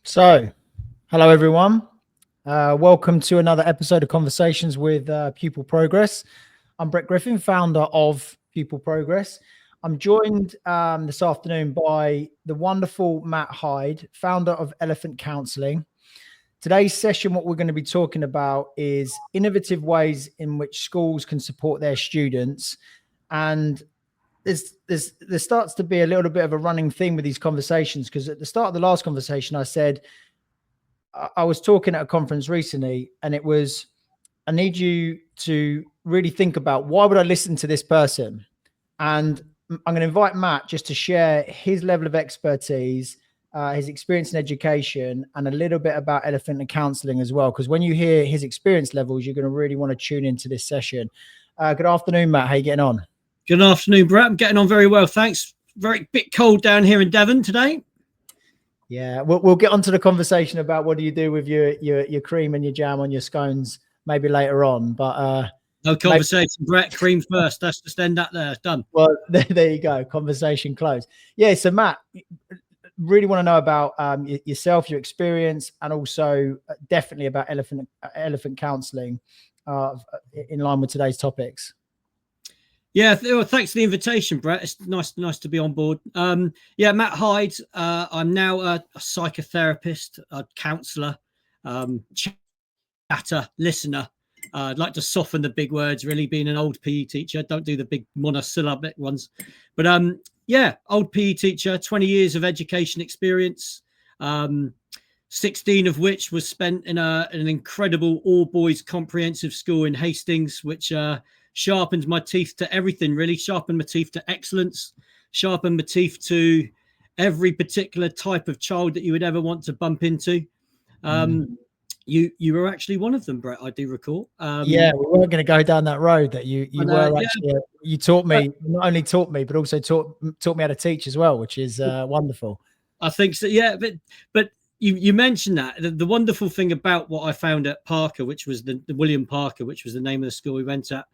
So, hello everyone. Welcome to another episode of Conversations with Pupil Progress. I'm Brett Griffin, founder of Pupil Progress. I'm joined this afternoon by the wonderful Matt Hyde, founder of Elephant Counselling. Today's session, what we're going to be talking about is innovative ways in which schools can support their students. And there starts to be a little bit of a running theme with these conversations, because at the start of the last conversation, I said, I was talking at a conference recently, and it was, I need you to really think about, why would I listen to this person? And I'm going to invite Matt just to share his level of expertise, his experience in education, and a little bit about Elephant Counselling as well. Because when you hear his experience levels, you're going to really want to tune into this session. Good afternoon, Matt. How are you getting on? Good afternoon, Brett. I'm getting on very well, thanks. Very bit cold down here in Devon today. Yeah, we'll get onto the conversation about what do you do with your cream and your jam on your scones maybe later on. But no conversation, Brett. Cream first. Let's just end that there. Done. Well, there you go. Conversation closed. Yeah. So Matt, really want to know about yourself, your experience, and also definitely about Elephant Counselling in line with today's topics. Yeah, well, thanks for the invitation, Brett. It's nice to be on board. Yeah, Matt Hyde. I'm now a psychotherapist, a counsellor, chatter, listener. I'd like to soften the big words, really, being an old PE teacher. Don't do the big monosyllabic ones. But yeah, old PE teacher, 20 years of education experience, 16 of which was spent in an incredible all-boys comprehensive school in Hastings, which sharpened my teeth to everything, really. Sharpened my teeth to excellence, sharpened my teeth to every particular type of child that you would ever want to bump into. You were actually one of them, Brett, I do recall. Yeah, we weren't going to go down that road. That you were actually, you taught me, not only taught me, but also taught me how to teach as well, which is wonderful. I think so, yeah. But you mentioned that the wonderful thing about what I found at Parker, which was the William Parker, which was the name of the school we went at,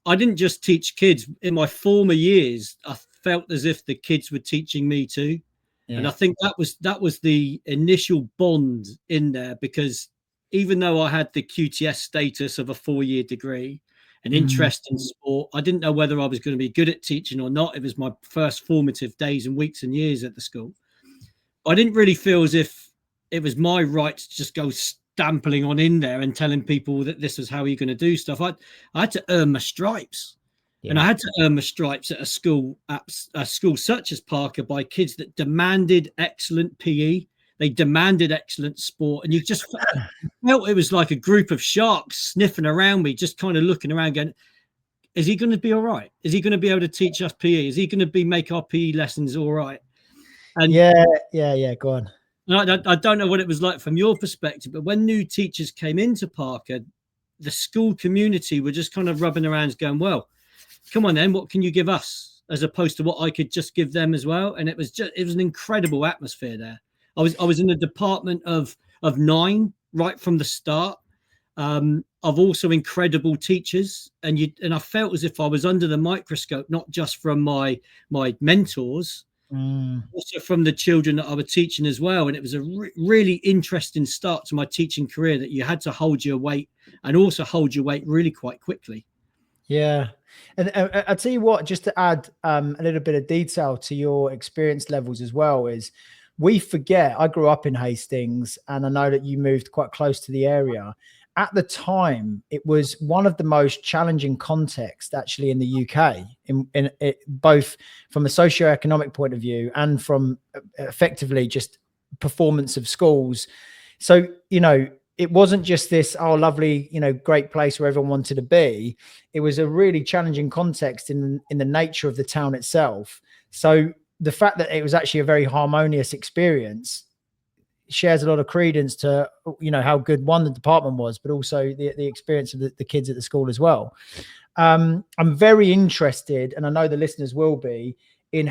I didn't just teach kids. In my former years, I felt as if the kids were teaching me too. Yeah. And I think that was the initial bond in there, because even though I had the QTS status of a 4-year degree, an interest in sport, I didn't know whether I was going to be good at teaching or not. It was my first formative days and weeks and years at the school. I didn't really feel as if it was my right to just go stampling on in there and telling people that this was how you're going to do stuff. I had to earn my stripes. Yeah. And I had to earn my stripes at a school such as Parker by kids that demanded excellent PE. They demanded excellent sport. And you just felt it was like a group of sharks sniffing around me, just kind of looking around going, is he going to be all right? Is he going to be able to teach us PE? Is he going to make our PE lessons all right? And yeah, go on. I don't know what it was like from your perspective, but when new teachers came into Parker, the school community were just kind of rubbing their hands going, well, come on then, what can you give us, as opposed to what I could just give them as well? And it was an incredible atmosphere there. I was in the department of 9 right from the start, of also incredible teachers, and I felt as if I was under the microscope, not just from my mentors, also from the children that I was teaching as well. And it was a really interesting start to my teaching career, that you had to hold your weight, and also hold your weight really quite quickly. Yeah. And I'll tell you what, just to add a little bit of detail to your experience levels as well, is we forget, I grew up in Hastings, and I know that you moved quite close to the area. At the time, it was one of the most challenging contexts actually in the UK, in both from a socioeconomic point of view and from effectively just performance of schools. So, it wasn't just this, oh, lovely, great place where everyone wanted to be. It was a really challenging context in the nature of the town itself. So the fact that it was actually a very harmonious experience shares a lot of credence to, how good the department was, but also the experience of the kids at the school as well. I'm very interested, and I know the listeners will be, in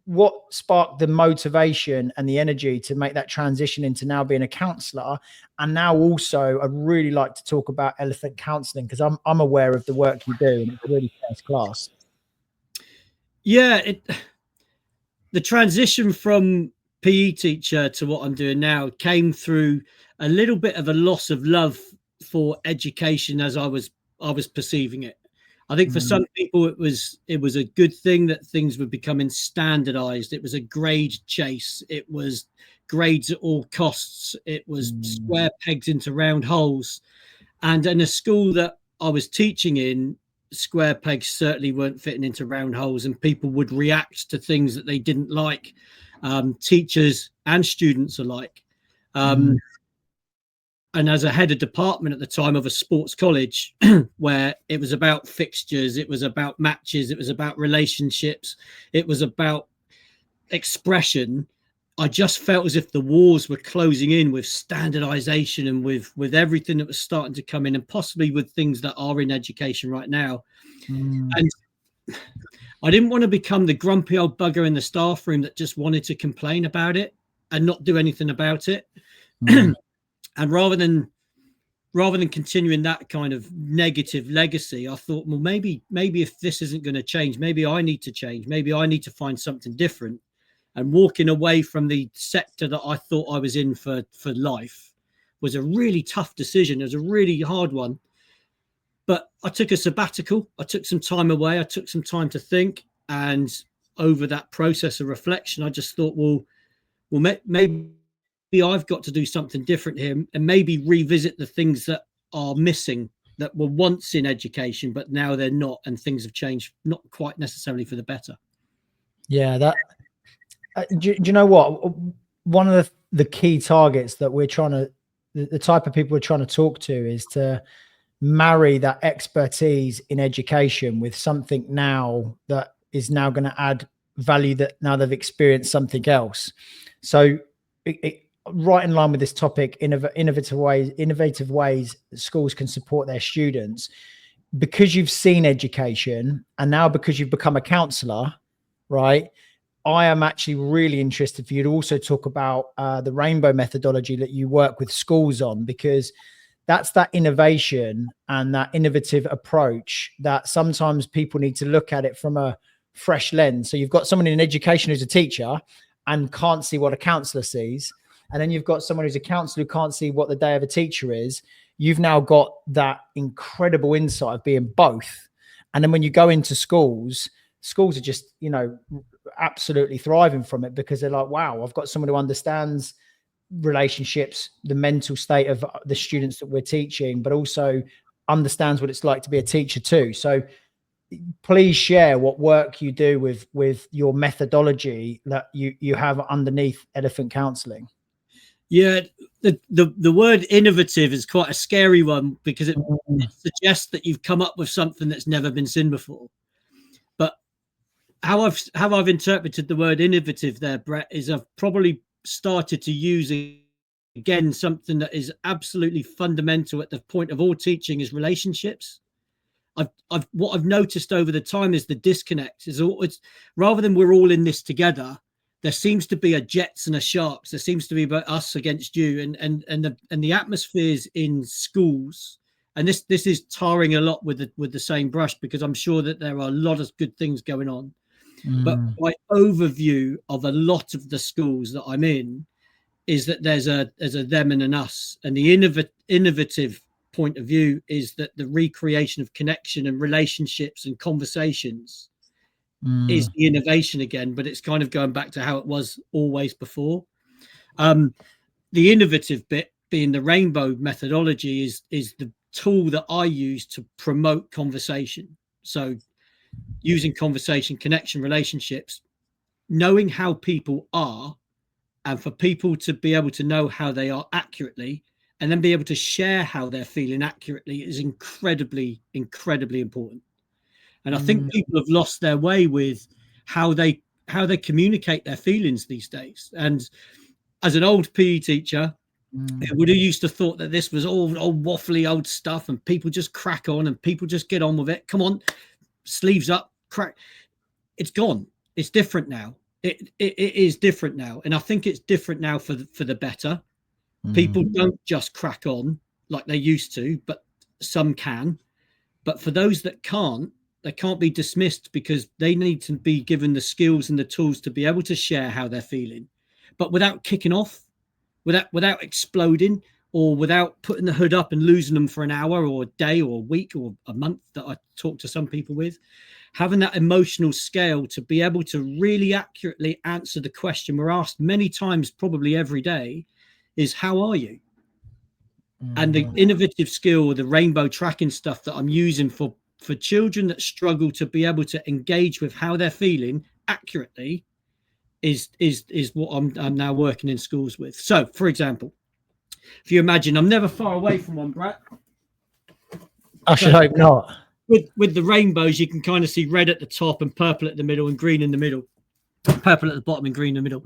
what sparked the motivation and the energy to make that transition into now being a counsellor. And now also, I'd really like to talk about Elephant Counselling, because I'm aware of the work you do, and it's really first class. Yeah, the transition from PE teacher to what I'm doing now came through a little bit of a loss of love for education as I was perceiving it. I think for some people it was a good thing that things were becoming standardized. It was a grade chase. It was grades at all costs. It was square pegs into round holes. And in a school that I was teaching in, square pegs certainly weren't fitting into round holes, and people would react to things that they didn't like, teachers and students alike. And as a head of department at the time of a sports college, where it was about fixtures, it was about matches, it was about relationships, it was about expression, I just felt as if the walls were closing in with standardization and with everything that was starting to come in, and possibly with things that are in education right now. And I didn't want to become the grumpy old bugger in the staff room that just wanted to complain about it and not do anything about it. And rather than continuing that kind of negative legacy, I thought, well, maybe if this isn't going to change, maybe I need to change. Maybe I need to find something different. And walking away from the sector that I thought I was in for life was a really tough decision. It was a really hard one. But I took a sabbatical. I took some time away. I took some time to think. And over that process of reflection, I just thought, well, maybe I've got to do something different here, and maybe revisit the things that are missing, that were once in education, but now they're not, and things have changed, not quite necessarily for the better. Yeah, that. Do you know what? One of the key targets that we're trying to, the type of people we're trying to talk to, is to marry that expertise in education with something now that is now going to add value, that now they've experienced something else. So right in line with this topic, innovative ways that schools can support their students. Because you've seen education, and now because you've become a counselor, right? I am actually really interested for you to also talk about the rainbow methodology that you work with schools on, because that's that innovation and that innovative approach that sometimes people need to look at it from a fresh lens. So you've got someone in education who's a teacher and can't see what a counselor sees. And then you've got someone who's a counselor who can't see what the day of a teacher is. You've now got that incredible insight of being both. And then when you go into schools are just, absolutely thriving from it, because they're like, wow, I've got someone who understands relationships, the mental state of the students that we're teaching, but also understands what it's like to be a teacher too. So please share what work you do with your methodology that you have underneath Elephant Counselling. Yeah, the word innovative is quite a scary one, because it suggests that you've come up with something that's never been seen before. But how I've interpreted the word innovative there, Brett, is I've probably started to use again something that is absolutely fundamental at the point of all teaching, is relationships. What I've noticed over the time is the disconnect is it's rather than we're all in this together, there seems to be a Jets and a Sharks. There seems to be about us against you, and the atmospheres in schools. And this is tarring a lot with the same brush, because I'm sure that there are a lot of good things going on. But my overview of a lot of the schools that I'm in is that there's a them and an us, and the innovative point of view is that the recreation of connection and relationships and conversations is the innovation again, but it's kind of going back to how it was always before. The innovative bit being the rainbow methodology is the tool that I use to promote conversation. So using conversation, connection, relationships, knowing how people are, and for people to be able to know how they are accurately, and then be able to share how they're feeling accurately, is incredibly, incredibly important. And I think people have lost their way with how they communicate their feelings these days. And as an old PE teacher, I would have used to thought that this was all old waffly old stuff, and people just crack on and people just get on with it. Come on, sleeves up, crack. It's gone. It's different now. It is different now, and I think it's different now for the better. People don't just crack on like they used to, but some can. But for those that can't, they can't be dismissed, because they need to be given the skills and the tools to be able to share how they're feeling. but without kicking off, without exploding, or without putting the hood up and losing them for an hour or a day or a week or a month that I talk to some people with. Having that emotional scale to be able to really accurately answer the question we're asked many times, probably every day, is how are you? And the innovative skill, the rainbow tracking stuff that I'm using for children that struggle to be able to engage with how they're feeling accurately is what I'm now working in schools with. So, for example, if you imagine, I'm never far away from one, Brett. I should hope not. With the rainbows, you can kind of see red at the top and purple at the middle and green in the middle. Purple at the bottom and green in the middle.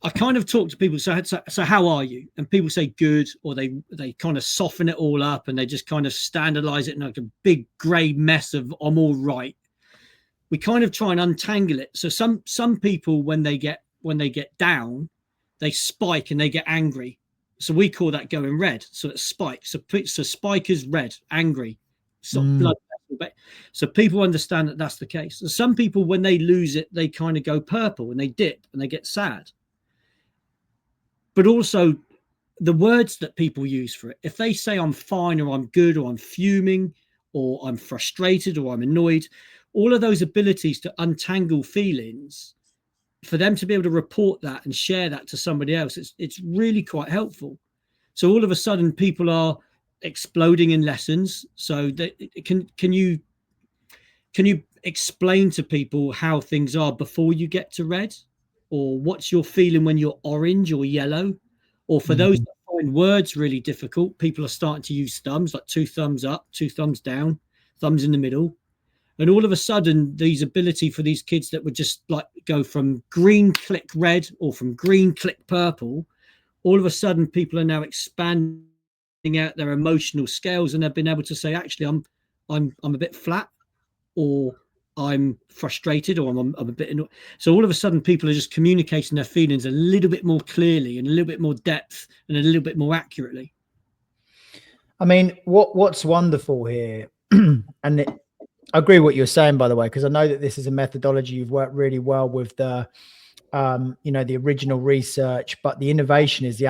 I kind of talk to people, so how are you? And people say good, or they kind of soften it all up and they just kind of standardize it in like a big grey mess of I'm all right. We kind of try and untangle it. So some people, when they get down, they spike and they get angry. So we call that going red. So it's spike. So spike is red, angry, blood. So people understand that that's the case. So some people, when they lose it, they kind of go purple and they dip and they get sad. But also the words that people use for it. If they say I'm fine, or I'm good, or I'm fuming, or I'm frustrated, or I'm annoyed, all of those abilities to untangle feelings, for them to be able to report that and share that to somebody else, it's really quite helpful. So all of a sudden people are exploding in lessons. So can you explain to people how things are before you get to red, or what's your feeling when you're orange or yellow? Or for those that find words really difficult, people are starting to use thumbs, like 2 thumbs up, 2 thumbs down, thumbs in the middle. And all of a sudden, these ability for these kids that would just like go from green click red or from green click purple, all of a sudden people are now expanding out their emotional scales, and they've been able to say, actually, I'm a bit flat, or I'm frustrated, or I'm a bit annoyed. So all of a sudden people are just communicating their feelings a little bit more clearly and a little bit more depth and a little bit more accurately. I mean, what's wonderful here, and I agree with what you're saying, by the way, because I know that this is a methodology you've worked really well with the the original research, but the innovation is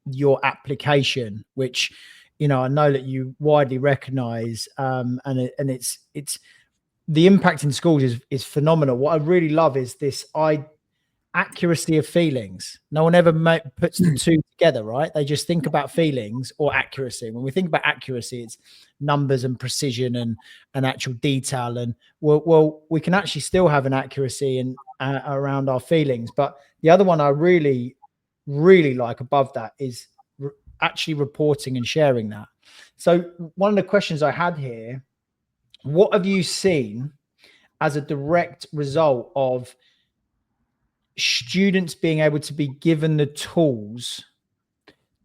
your application, which I know that you widely recognize, and it's the impact in schools is phenomenal. What I really love is this accuracy of feelings. No one ever puts the two together, right? They just think about feelings or accuracy. When we think about accuracy, it's numbers and precision and actual detail. And well, we can actually still have an accuracy in around our feelings. But the other one I really, really like above that is actually reporting and sharing that. So one of the questions I had here, what have you seen as a direct result of students being able to be given the tools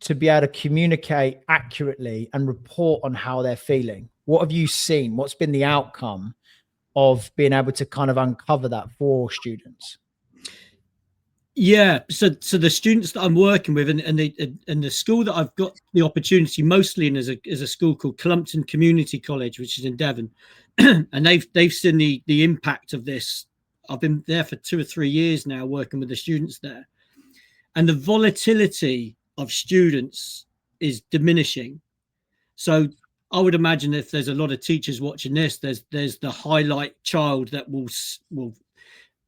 to be able to communicate accurately and report on how they're feeling? What have you seen? What's been the outcome of being able to kind of uncover that for students? Yeah, so the students that I'm working with, and the school that I've got the opportunity mostly in is a school called Clumpton Community College, which is in Devon, and they've seen the impact of this. I've been there for 2 or 3 years now working with the students there, and the volatility of students is diminishing. So I would imagine if there's a lot of teachers watching this, there's the highlight child that will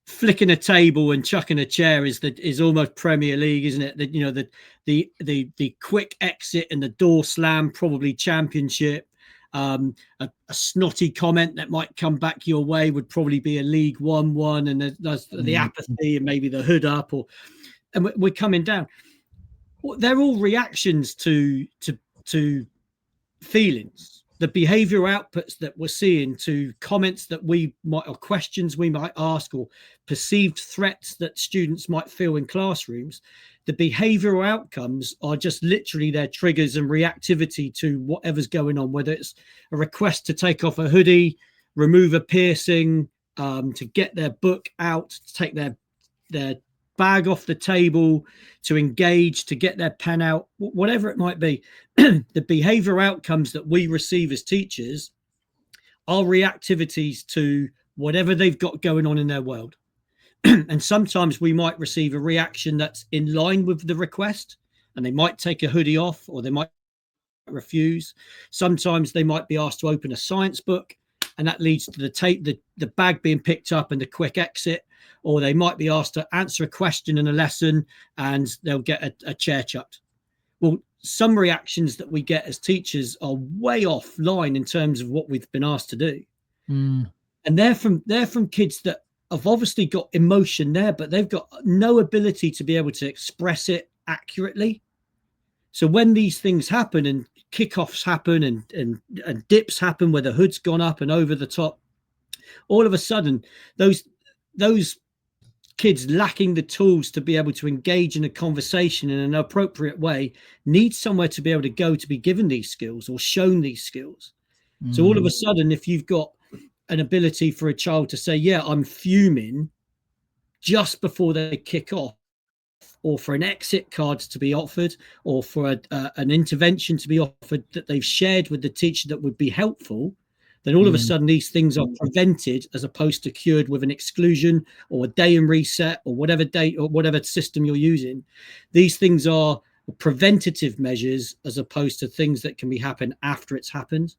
flicking a table and chucking a chair is almost Premier League, isn't it? That the quick exit and the door slam, probably Championship. A snotty comment that might come back your way would probably be a League 1, and there's the apathy and maybe the hood up, and we're coming down. They're all reactions to feelings. The behavioral outputs that we're seeing to comments that we might, or questions we might ask, or perceived threats that students might feel in classrooms, the behavioral outcomes are just literally their triggers and reactivity to whatever's going on, whether it's a request to take off a hoodie, remove a piercing, to get their book out, to take their bag off the table, to engage, to get their pen out, whatever it might be. The behavioral outcomes that we receive as teachers are reactivities to whatever they've got going on in their world. And sometimes we might receive a reaction that's in line with the request, and they might take a hoodie off, or they might refuse. Sometimes they might be asked to open a science book, and that leads to the bag being picked up and the quick exit. Or they might be asked to answer a question in a lesson, and they'll get a chair chucked. Well, some reactions that we get as teachers are way offline in terms of what we've been asked to do. And they're from kids that have obviously got emotion there, but they've got no ability to be able to express it accurately. So when these things happen, and kickoffs happen, and dips happen where the hood's gone up and over the top, all of a sudden those kids lacking the tools to be able to engage in a conversation in an appropriate way need somewhere to be able to go to be given these skills or shown these skills. So all of a sudden, if you've got an ability for a child to say, yeah, I'm fuming, just before they kick off, or for an exit card to be offered, or for an intervention to be offered that they've shared with the teacher that would be helpful, then all of a sudden these things are prevented as opposed to cured with an exclusion or a day and reset or whatever day or whatever system you're using. These things are preventative measures as opposed to things that can be happen after it's happened.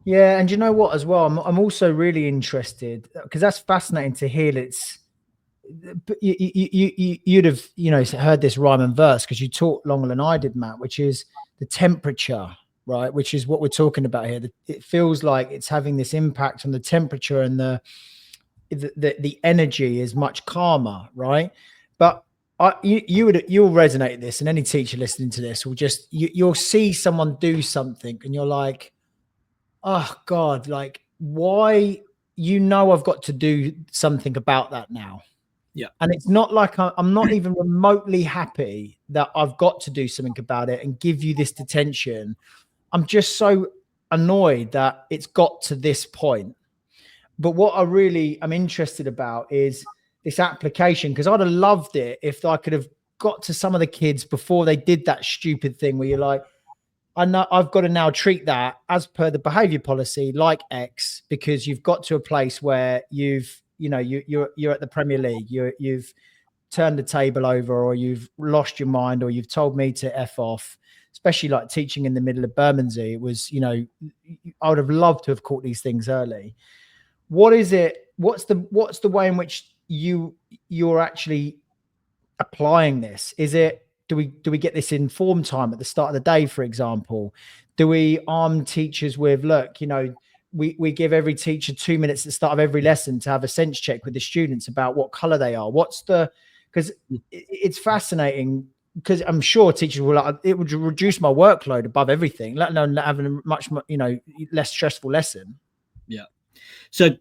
Yeah, and you know what as well, I'm also really interested, because that's fascinating to hear. You'd have heard this rhyme and verse because you taught longer than I did, Matt, which is the temperature, right? Which is what we're talking about here. It feels like it's having this impact on the temperature, and the energy is much calmer, right? But you'll resonate with this, and any teacher listening to this will just you'll see someone do something, and you're like, oh God, like, why? I've got to do something about that now. Yeah. And it's not like I'm not even remotely happy that I've got to do something about it and give you this detention. I'm just so annoyed that it's got to this point. But what I really am interested about is this application, because I'd have loved it if I could have got to some of the kids before they did that stupid thing where you're like, I know I've got to now treat that as per the behavior policy like X, because you've got to a place where you're at the Premier League, you've turned the table over, or you've lost your mind, or you've told me to F off. Especially like teaching in the middle of Bermondsey, it was, I would have loved to have caught these things early. What is it? What's the way in which you're actually applying this? Is it, do we get this in form time at the start of the day, for example? Do we arm teachers with, look, we give every teacher 2 minutes at the start of every lesson to have a sense check with the students about what color they are? Because it's fascinating, because I'm sure teachers will, it would reduce my workload above everything, let alone having a much, less stressful lesson. Yeah. So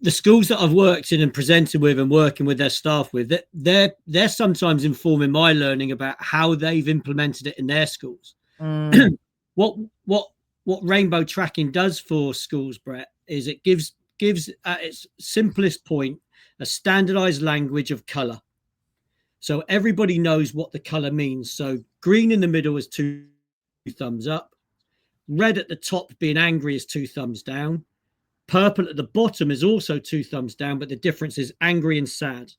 the schools that I've worked in and presented with and working with their staff with, they're sometimes informing my learning about how they've implemented it in their schools. What rainbow tracking does for schools, Brett, is it gives at its simplest point a standardized language of color. So everybody knows what the color means. So green in the middle is 2 thumbs up. Red at the top being angry is 2 thumbs down. Purple at the bottom is also 2 thumbs down, but the difference is angry and sad.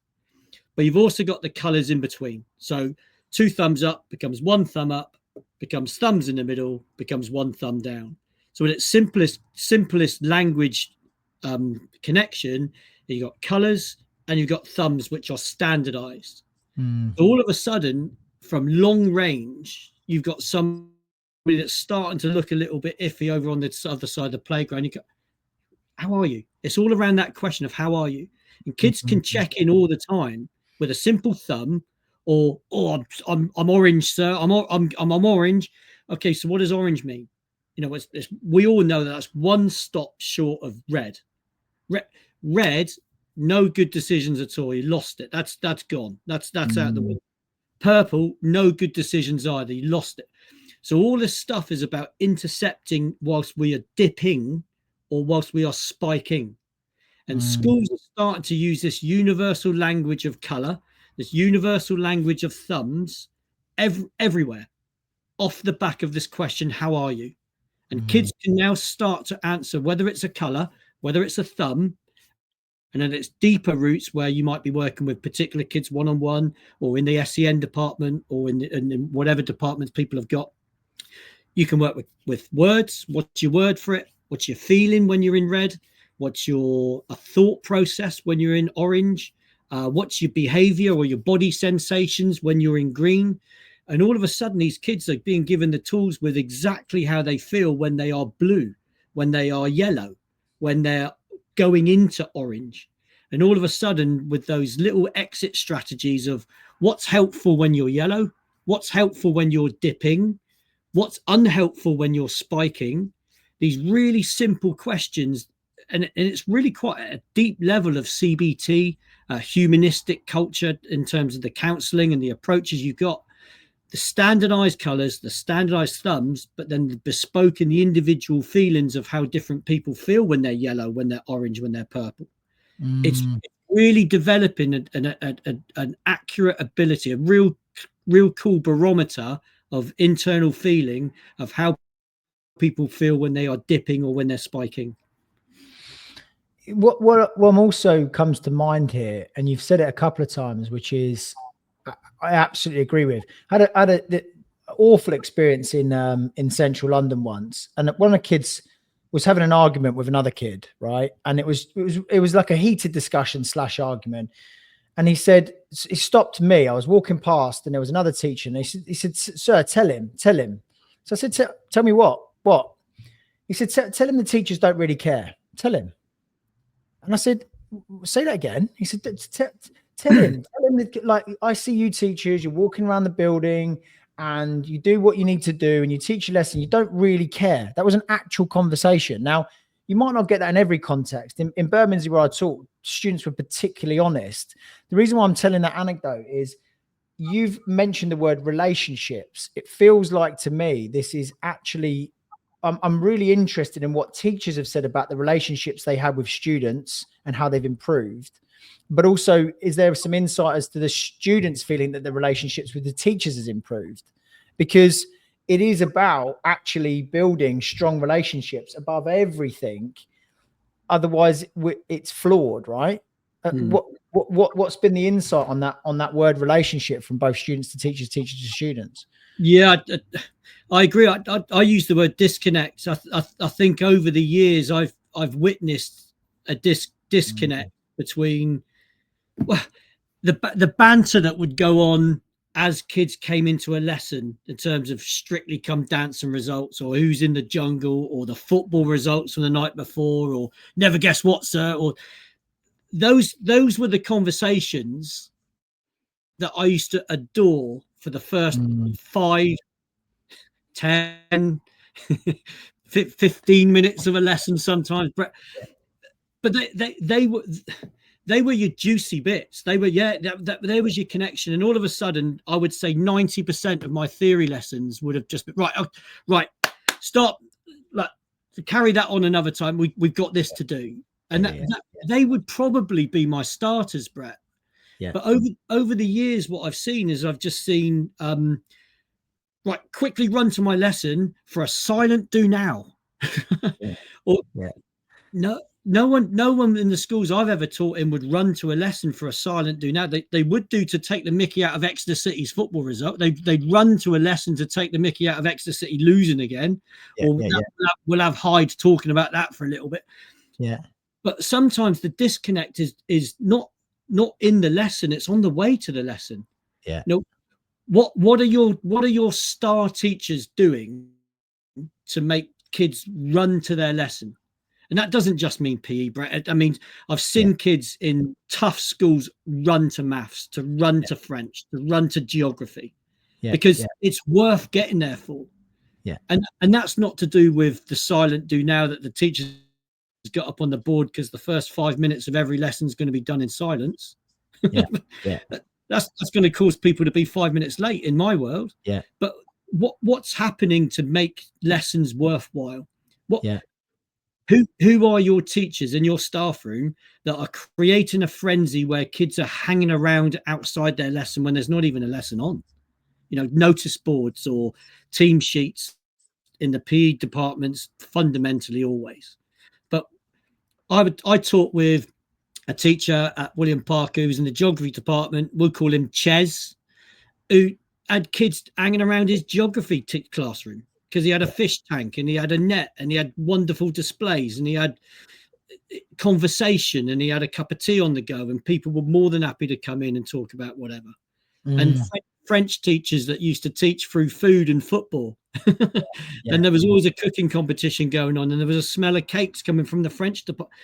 But you've also got the colors in between. So 2 thumbs up becomes 1 thumb up, becomes thumbs in the middle, becomes 1 thumb down. So at its simplest language connection, you've got colors and you've got thumbs, which are standardized. So all of a sudden, from long range, you've got somebody that's starting to look a little bit iffy over on the other side of the playground. You go, how are you? It's all around that question of how are you? And kids can check in all the time with a simple thumb, or I'm orange, sir. I'm orange. Okay, so what does orange mean? We all know that that's one stop short of red. Red, no good decisions at all. You lost it. That's gone. That's out the window. Purple, no good decisions either. You lost it. So all this stuff is about intercepting whilst we are dipping or whilst we are spiking. And schools are starting to use this universal language of color, this universal language of thumbs everywhere off the back of this question, how are you? And kids can now start to answer whether it's a color, whether it's a thumb, And then it's deeper roots where you might be working with particular kids one-on-one, or in the SEN department, or in whatever departments people have got. You can work with words. What's your word for it? What's your feeling when you're in red? What's your thought process when you're in orange? What's your behavior or your body sensations when you're in green? And all of a sudden, these kids are being given the tools with exactly how they feel when they are blue, when they are yellow, when they're going into orange. And all of a sudden, with those little exit strategies of what's helpful when you're yellow, what's helpful when you're dipping, what's unhelpful when you're spiking, these really simple questions. And it's really quite a deep level of CBT, humanistic culture in terms of the counseling and the approaches you've got. The standardized colors, the standardized thumbs, but then the bespoke and the individual feelings of how different people feel when they're yellow, when they're orange, when they're purple. It's really developing an accurate ability, a real cool barometer of internal feeling of how people feel when they are dipping or when they're spiking. What also comes to mind here, and you've said it a couple of times, which is I absolutely agree with. I had an awful experience in central London once, and one of the kids was having an argument with another kid, right? And it was like a heated discussion / argument. And he stopped me. I was walking past, and there was another teacher, and he said, "Sir, tell him." So I said, "Tell me what?" He said, "Tell him the teachers don't really care. Tell him." And I said, "Say that again." He said, tell him that, like, I see you teachers, you're walking around the building and you do what you need to do and you teach a lesson. You don't really care. That was an actual conversation. Now, you might not get that in every context. In Bermondsey, where I taught, students were particularly honest. The reason why I'm telling that anecdote is you've mentioned the word relationships. It feels like to me, this is actually, I'm really interested in what teachers have said about the relationships they had with students and how they've improved. But also, is there some insight as to the students feeling that the relationships with the teachers has improved? Because it is about actually building strong relationships above everything. Otherwise, it's flawed, right? What's been the insight on that word relationship from both students to teachers, teachers to students? Yeah, I agree. I use the word disconnect. I think over the years I've witnessed a disconnect between the banter that would go on as kids came into a lesson in terms of Strictly Come Dancing results, or who's in the jungle, or the football results from the night before, or never guess what, sir, or those were the conversations that I used to adore for the first 5, 10, 15 minutes of a lesson sometimes. But they were your juicy bits. They were, there was your connection. And all of a sudden, I would say 90% of my theory lessons would have just been, right, stop, like, carry that on another time. We've got this to do. And they would probably be my starters, Brett. Yeah. But over the years, what I've seen is I've just seen, right, quickly run to my lesson for a silent do now. No one in the schools I've ever taught in would run to a lesson for a silent do now. They would do to take the mickey out of Exeter City's football result. They'd run to a lesson to take the mickey out of Exeter City losing again. We'll have Hyde talking about that for a little bit. Yeah. But sometimes the disconnect is not in the lesson, it's on the way to the lesson. Yeah. You know, what are your star teachers doing to make kids run to their lesson? And that doesn't just mean PE, Brett. I mean, I've seen kids in tough schools run to maths, to run to French, to run to geography, because it's worth getting there for. Yeah. And that's not to do with the silent do now that the teachers got up on the board because the first 5 minutes of every lesson is going to be done in silence. That's going to cause people to be 5 minutes late in my world. Yeah. But what's happening to make lessons worthwhile? Who are your teachers in your staff room that are creating a frenzy where kids are hanging around outside their lesson when there's not even a lesson on? You know, notice boards or team sheets in the PE departments, fundamentally always. But I taught with a teacher at William Parker who was in the geography department, we'll call him Ches, who had kids hanging around his geography classroom because he had a fish tank and he had a net and he had wonderful displays and he had conversation and he had a cup of tea on the go and people were more than happy to come in and talk about whatever. And French teachers that used to teach through food and football. And there was always a cooking competition going on and there was a smell of cakes coming from the French department.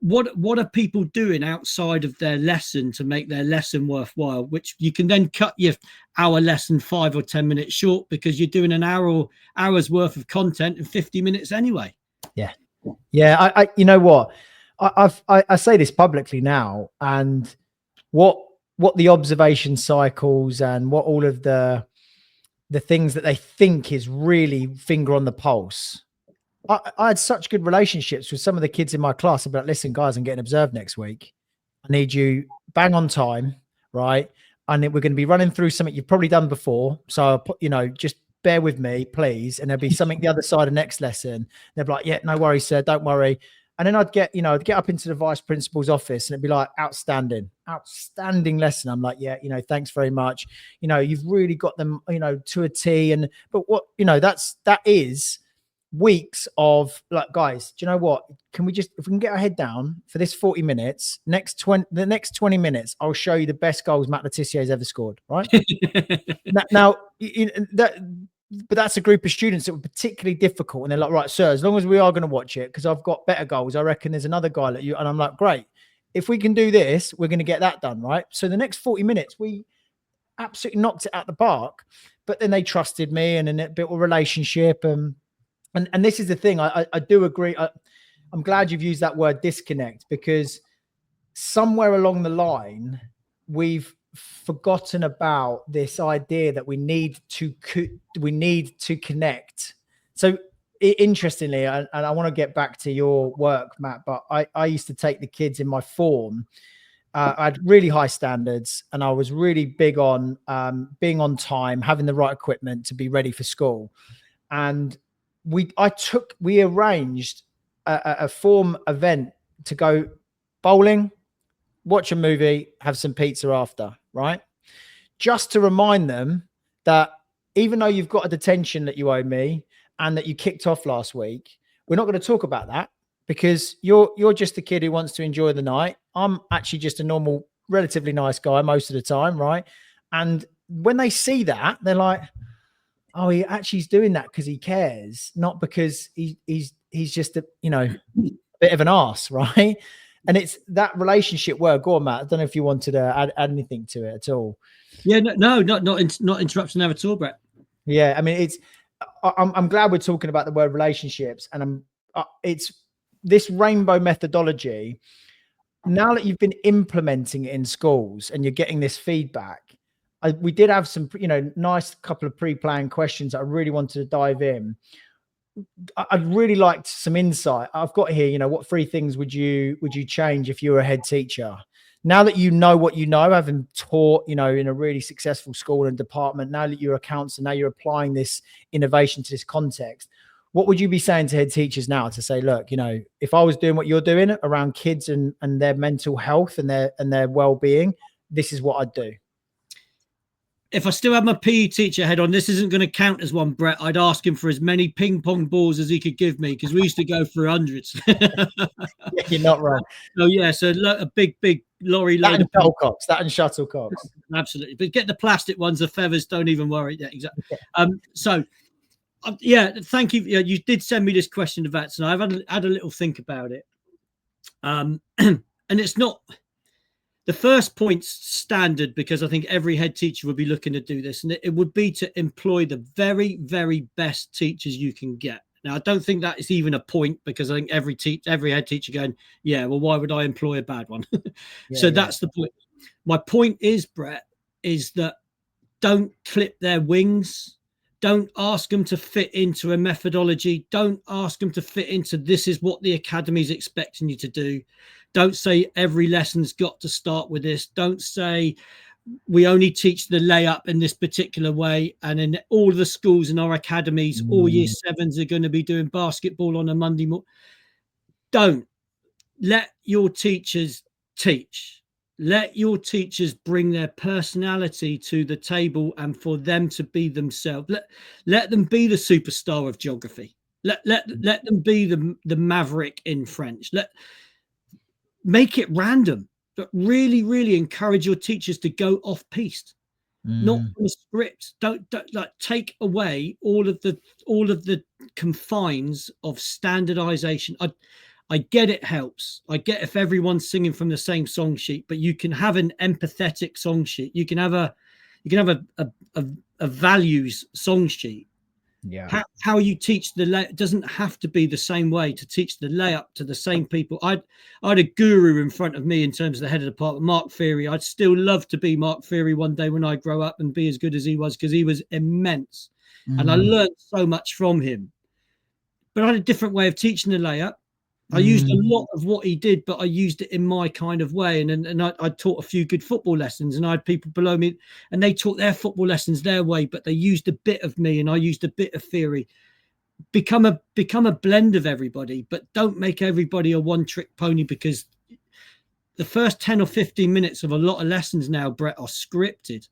What are people doing outside of their lesson to make their lesson worthwhile, which you can then cut your hour lesson 5 or 10 minutes short because you're doing an hour's worth of content in 50 minutes anyway. I you know what, I say this publicly now, and what the observation cycles and what all of the things that they think is really finger on the pulse. I had such good relationships with some of the kids in my class about, listen, guys, I'm getting observed next week. I need you bang on time, right? And we're going to be running through something you've probably done before. So, just bear with me, please. And there'll be something the other side of next lesson. They'll be like, yeah, no worries, sir, don't worry. And then I'd get up into the vice principal's office and it'd be like, outstanding lesson. I'm like, yeah, thanks very much. You've really got them, to a T. But what, that is weeks of like, guys, do you know what? If we can get our head down for this 40 minutes, the next 20 minutes, I'll show you the best goals Matt Letizier's ever scored. Right. Now, but that's a group of students that were particularly difficult. And they're like, right, sir, as long as we are going to watch it, because I've got better goals, I reckon there's another guy like you. And I'm like, great. If we can do this, we're going to get that done. Right. So the next 40 minutes, we absolutely knocked it out the park, but then they trusted me and then it built a relationship. And this is the thing. I do agree. I'm glad you've used that word disconnect, because somewhere along the line, we've forgotten about this idea that we need to connect. So interestingly, and I want to get back to your work, Matt, but I used to take the kids in my form. I had really high standards and I was really big on being on time, having the right equipment to be ready for school. And we arranged a form event to go bowling, watch a movie, have some pizza after, right? Just to remind them that even though you've got a detention that you owe me and that you kicked off last week, we're not going to talk about that, because you're just a kid who wants to enjoy the night. I'm actually just a normal, relatively nice guy most of the time, right? And when they see that, they're like, oh, he actually is doing that because he cares, not because he's just a bit of an arse, right? And it's that relationship word. Go on, Matt. I don't know if you wanted to add anything to it at all. Yeah, not interrupting there at all, Brett. Yeah, I mean, I'm glad we're talking about the word relationships, and it's this rainbow methodology. Now that you've been implementing it in schools and you're getting this feedback, we did have some, nice couple of pre-planned questions that I really wanted to dive in. I'd really liked some insight. I've got here, what 3 things would you change if you were a head teacher? Now that you know what you know, having taught, in a really successful school and department, now that you're a counselor, now you're applying this innovation to this context, what would you be saying to head teachers now to say, look, if I was doing what you're doing around kids and their mental health and their well-being, this is what I'd do? If I still had my PE teacher head on, this isn't going to count as one, Brett. I'd ask him for as many ping pong balls as he could give me, because we used to go for hundreds. Yeah, you're not wrong. So yeah, so a big lorry load of shuttlecocks. That and shuttlecocks. Absolutely, but get the plastic ones. The feathers, don't even worry. Yeah, exactly. Yeah. Thank you. Yeah, you did send me this question of that, so I've had a little think about it. And it's not. The first point's standard, because I think every head teacher would be looking to do this, and it would be to employ the very, very best teachers you can get. Now, I don't think that is even a point, because I think every head teacher going, yeah, well, why would I employ a bad one? That's the point. My point is, Brett, is that don't clip their wings. Don't ask them to fit into a methodology. Don't ask them to fit into, this is what the academy is expecting you to do. Don't say every lesson's got to start with this. Don't say we only teach the layup in this particular way. And in all the schools in our academies, all year 7s are going to be doing basketball on a Monday morning. Don't. let your teachers teach. Let your teachers bring their personality to the table, and for them to be themselves. Let them be the superstar of geography. Let them be the maverick in French. Make it random, but really encourage your teachers to go off piste, not from a script. Don't like take away all of the confines of standardization. I get it helps. I get if everyone's singing from the same song sheet, but you can have an empathetic song sheet. You can have a values song sheet. Yeah. How you teach the lay doesn't have to be the same way to teach the layup to the same people. I had a guru in front of me in terms of the head of the department, Mark Feary. I'd still love to be Mark Feary one day when I grow up and be as good as he was, because he was immense. And I learned so much from him. But I had a different way of teaching the layup. I used a lot of what he did, but I used it in my kind of way. And I taught a few good football lessons, and I had people below me and they taught their football lessons their way, but they used a bit of me and I used a bit of theory. Become a blend of everybody, but don't make everybody a one-trick pony, because the first 10 or 15 minutes of a lot of lessons now, Brett, are scripted.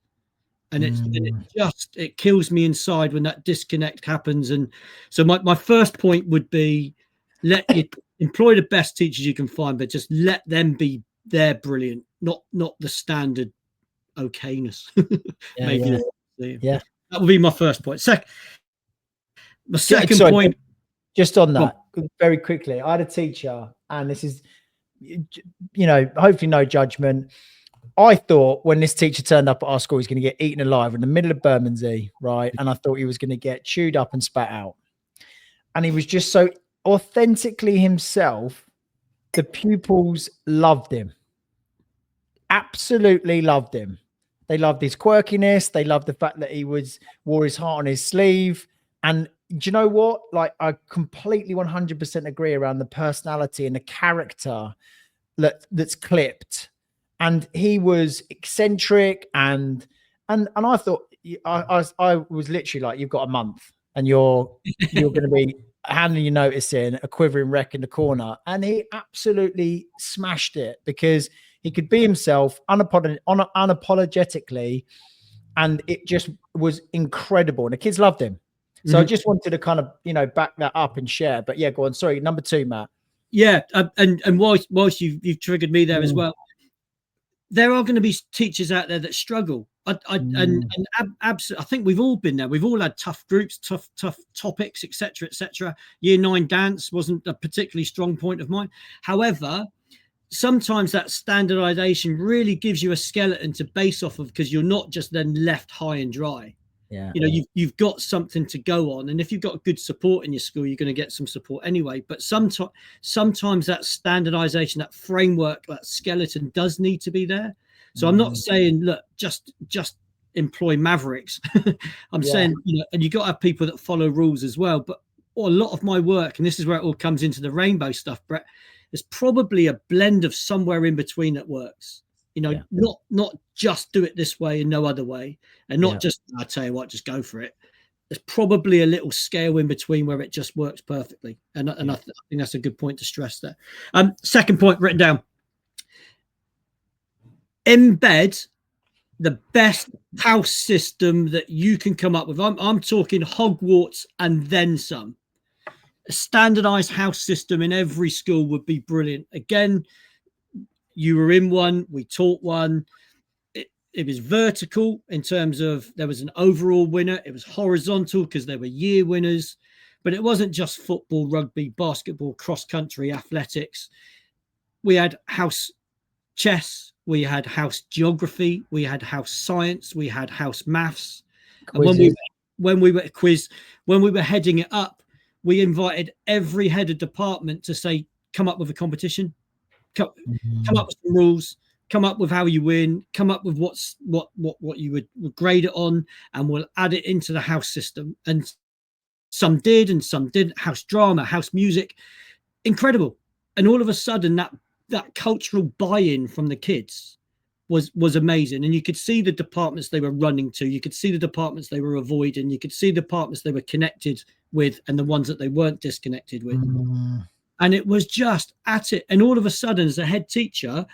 And it kills me inside when that disconnect happens. And so my first point would be, let you employ the best teachers you can find, but just let them be their brilliant, not the standard okayness. Maybe. Yeah. That would be my first point. My second point. Just on that, very quickly, I had a teacher, and this is, hopefully no judgment. I thought when this teacher turned up at our school, he's going to get eaten alive in the middle of Bermondsey, right? And I thought he was going to get chewed up and spat out. And he was just so authentically himself. The pupils loved him. Absolutely loved him. They loved his quirkiness. They loved the fact that he wore his heart on his sleeve. And do you know what? Like, I completely 100% agree around the personality and the character that's clipped. And he was eccentric, and I thought, I was literally like, you've got a month and you're going to be handing your notice in, a quivering wreck in the corner. And he absolutely smashed it, because he could be himself unapologetically, and it just was incredible. And the kids loved him. So I just wanted to kind of, back that up and share. But yeah, go on. Sorry, number 2, Matt. Yeah, and whilst you've triggered me there as well, there are going to be teachers out there that struggle. Absolutely, I think we've all been there. We've all had tough groups, tough topics, etc. Year 9 dance wasn't a particularly strong point of mine. However, sometimes that standardization really gives you a skeleton to base off of, because you're not just then left high and dry. Yeah. You've got something to go on. And if you've got good support in your school, you're going to get some support anyway. But sometimes that standardization, that framework, that skeleton does need to be there. So I'm not saying, look, just employ mavericks. I'm saying, and you got to have people that follow rules as well. But a lot of my work, and this is where it all comes into the rainbow stuff, Brett, there's probably a blend of somewhere in between that works. Not just do it this way and no other way, and not just, I tell you what, just go for it. There's probably a little scale in between where it just works perfectly. And I think that's a good point to stress there. Second point written down: embed the best house system that you can come up with. I'm talking Hogwarts and then some. A standardized house system in every school would be brilliant. Again, you were in one, we taught one. It was vertical in terms of there was an overall winner. It was horizontal because there were year winners, but it wasn't just football, rugby, basketball, cross country, athletics. We had house chess, we had house geography, we had house science, we had house maths. Quizzes. And when we were heading it up, we invited every head of department to say, come up with a competition. Come up with some rules, come up with how you win, come up with what you would grade it on, and we'll add it into the house system. And some did and some didn't. House drama, house music, incredible. And all of a sudden that cultural buy-in from the kids was amazing. And you could see the departments they were running to, you could see the departments they were avoiding, you could see the departments they were connected with and the ones that they weren't disconnected with. and it was just at it. And all of a sudden, as a head teacher,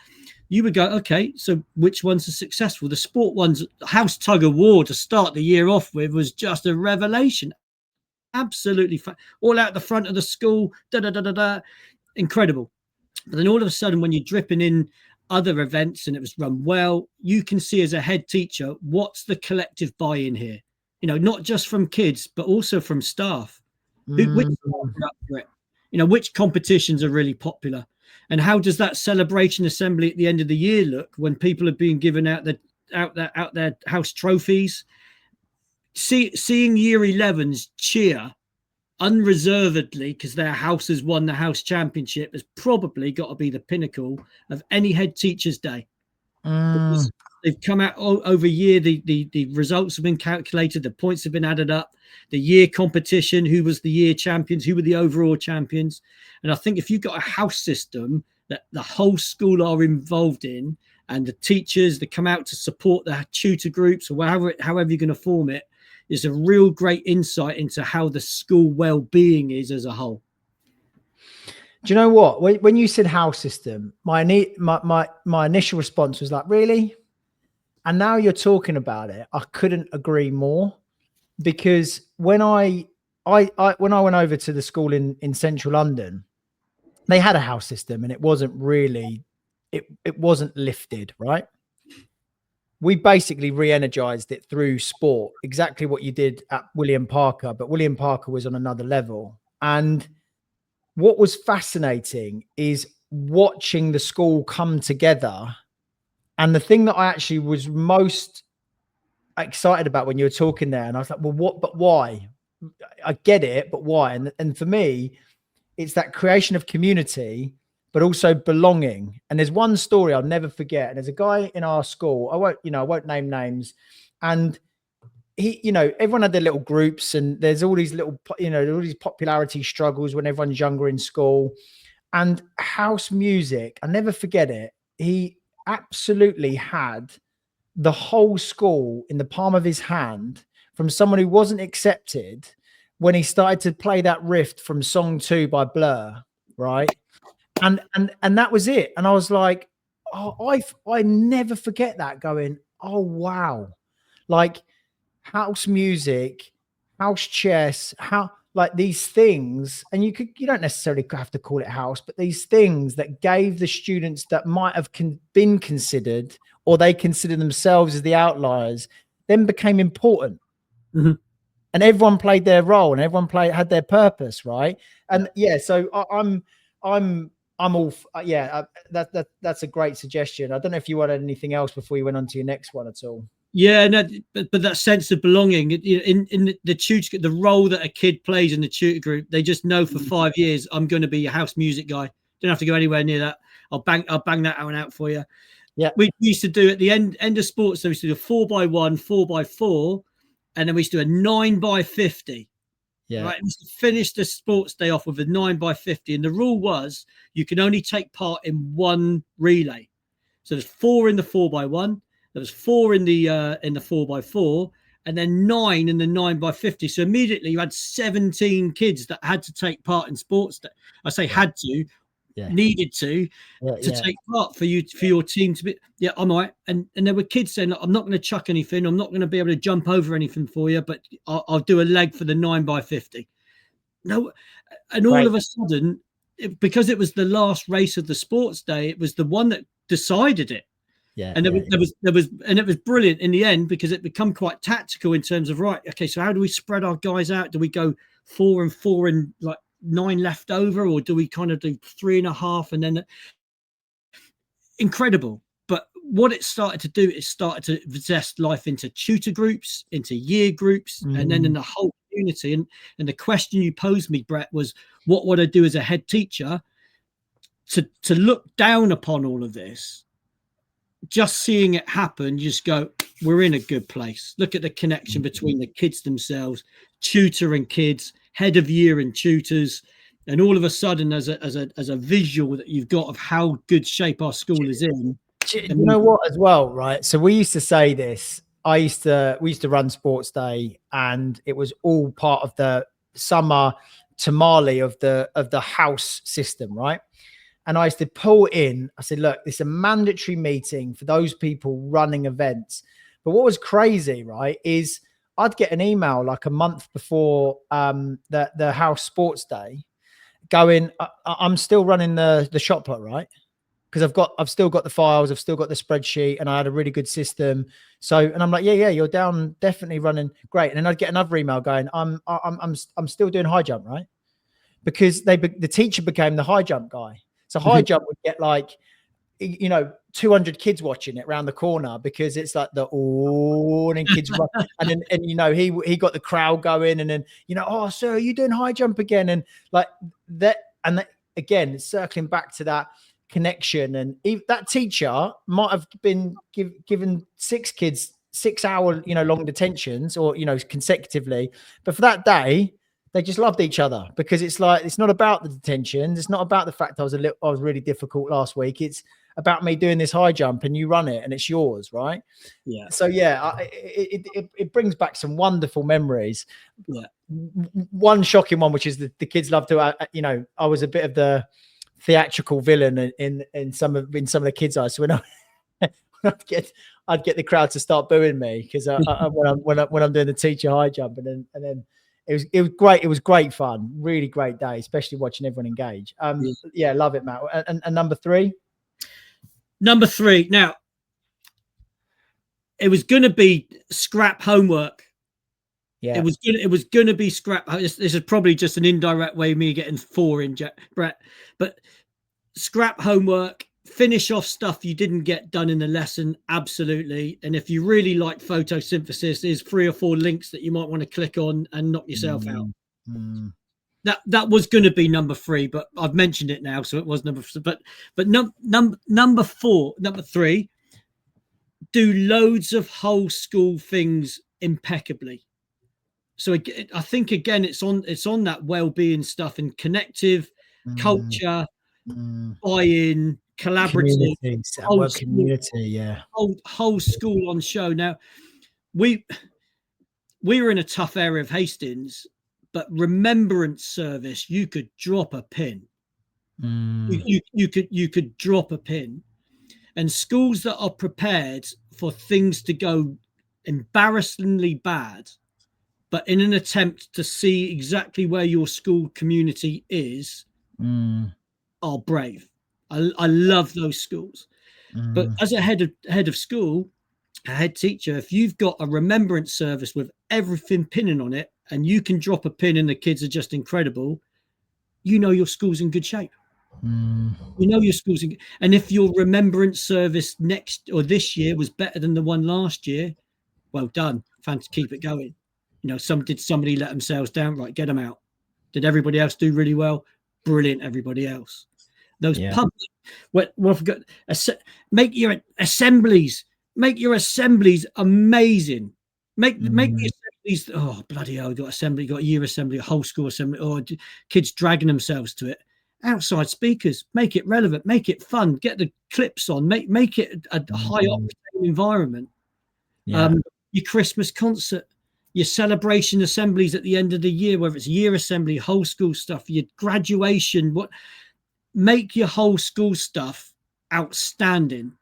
you would go, okay, so which ones are successful? The sport ones, house tug of war to start the year off with was just a revelation. Absolutely all out the front of the school, incredible. But then all of a sudden, when you're dripping in other events and it was run well, you can see as a head teacher, what's the collective buy-in here? You know, not just from kids, but also from staff. Which staff are up for it? You know, which competitions are really popular? And how does that celebration assembly at the end of the year look when people are being given out their house trophies? Seeing year 11s cheer unreservedly because their house has won the house championship has probably got to be the pinnacle of any head teacher's day. Because they've come out over a year, the results have been calculated, the points have been added up, the year competition, who was the year champions, who were the overall champions. And I think if you've got a house system that the whole school are involved in, and the teachers that come out to support the tutor groups or however you're going to form it, is a real great insight into how the school well-being is as a whole. Do you know what? When you said house system, my initial response was like, really? And now you're talking about it, I couldn't agree more, because when I went over to the school in central London, they had a house system and it wasn't really, it wasn't lifted, right? We basically re-energized it through sport, exactly what you did at William Parker, but William Parker was on another level. And what was fascinating is watching the school come together. And the thing that I actually was most excited about when you were talking there, and I was like, well, what, but why? I get it, but why? And for me, it's that creation of community, but also belonging. And there's one story I'll never forget. And there's a guy in our school, I won't name names. And he, everyone had their little groups, and there's all these little, all these popularity struggles when everyone's younger in school. And house music, I'll never forget it. He absolutely had the whole school in the palm of his hand, from someone who wasn't accepted, when he started to play that riff from Song 2 by Blur, right? And that was it. And I was like, oh, I never forget that, going, oh, wow. Like house music, house chess, like these things. And you don't necessarily have to call it house, but these things that gave the students that might have been considered, or they consider themselves as the outliers, then became important. Mm-hmm. And everyone played their role, and everyone had their purpose. Right. And so I'm all, that's a great suggestion. I don't know if you wanted anything else before you went on to your next one at all. Yeah, no, but that sense of belonging in the tutor, the role that a kid plays in the tutor group, they just know for 5 years, I'm going to be a house music guy. Don't have to go anywhere near that. I'll bang that one out for you. Yeah, we used to do at the end of sports, so we used to do a 4x1, 4x4, and then we used to do a 9x50. Yeah. Right. We used to finish the sports day off with a 9x50. And the rule was you can only take part in one relay. So there's 4 in the 4x1, there was 4 in the 4x4, and then 9 in the 9x50. So immediately you had 17 kids that had to take part in sports day. I say had to, needed to take part for your team to be. Yeah, I'm all right. And there were kids saying, I'm not going to chuck anything, I'm not going to be able to jump over anything for you, but I'll do a leg for the 9x50. No, and all of a sudden, because it was the last race of the sports day, it was the one that decided it. Yeah, and there was, and it was brilliant in the end, because it become quite tactical in terms of, right, okay, so how do we spread our guys out? Do we go 4 and 4 and like 9 left over, or do we kind of do 3.5 and then incredible? But what it started to do is started to zest life into tutor groups, into year groups, and then in the whole community. And the question you posed me, Brett, was what would I do as a head teacher to look down upon all of this? Just seeing it happen, you just go, we're in a good place. Look at the connection between the kids themselves, tutor and kids, head of year and tutors, and all of a sudden, as a visual that you've got of how good shape our school is in. You know what, as well, right? So we used to say this. We used to run sports day, and it was all part of the summer tamale of the house system, right? And I used to pull in. I said, look, this is a mandatory meeting for those people running events. But what was crazy, right, is I'd get an email like a month before the house sports day going, I'm still running the shop lot, right? Because I've still got the files, I've still got the spreadsheet, and I had a really good system. So, and I'm like, yeah, you're down, definitely running great. And then I'd get another email going, I'm still doing high jump, right? Because the teacher became the high jump guy. So high jump would get like, 200 kids watching it around the corner because it's like the and kids run, and then he got the crowd going, and then oh sir, are you doing high jump again? And like that, and that, again, circling back to that connection, and that teacher might have been given 6 kids 6-hour long detentions or consecutively, but for that day they just loved each other, because it's like, it's not about the detentions, it's not about the fact I was really difficult last week, it's about me doing this high jump and you run it and it's yours, right? Yeah. So yeah, it brings back some wonderful memories. Yeah. One shocking one, which is the kids love to I was a bit of the theatrical villain in some of the kids' eyes. So I'd get the crowd to start booing me because when I'm doing the teacher high jump, and then it was great. It was great fun, really great day, especially watching everyone engage. Yeah, love it, Matt. And number 3. Number 3. Now, it was going to be scrap homework. Yeah, it was going to be scrap. This is probably just an indirect way of me getting 4 in, Brett. But scrap homework, finish off stuff you didn't get done in the lesson, absolutely. And if you really like photosynthesis, there's 3 or 4 links that you might want to click on and knock yourself out. That was going to be number 3, but I've mentioned it now, so it was number 4. But number 3, do loads of whole school things impeccably. So I think again, it's on that well-being stuff and connective culture, buy-in, collaborative, whole school on show. Now, we were in a tough area of Hastings, but remembrance service, you could drop a pin. You could drop a pin, and schools that are prepared for things to go embarrassingly bad, but in an attempt to see exactly where your school community is, are brave. I love those schools. But as a head of school, a head teacher, if you've got a remembrance service with everything pinning on it, and you can drop a pin and the kids are just incredible, your school's in good shape. Your school's in, and if your remembrance service next or this year was better than the one last year, well done. Fancy, keep it going. Did somebody let themselves down? Right, get them out. Did everybody else do really well? Brilliant, everybody else. Those public, make your assemblies amazing. Make the assemblies. Oh bloody hell! Got assembly, got year assembly, a whole school assembly, or kids dragging themselves to it. Outside speakers, make it relevant, make it fun. Get the clips on, make it a high octane environment. Yeah. Your Christmas concert, your celebration assemblies at the end of the year, whether it's year assembly, whole school stuff, your graduation, make your whole school stuff outstanding,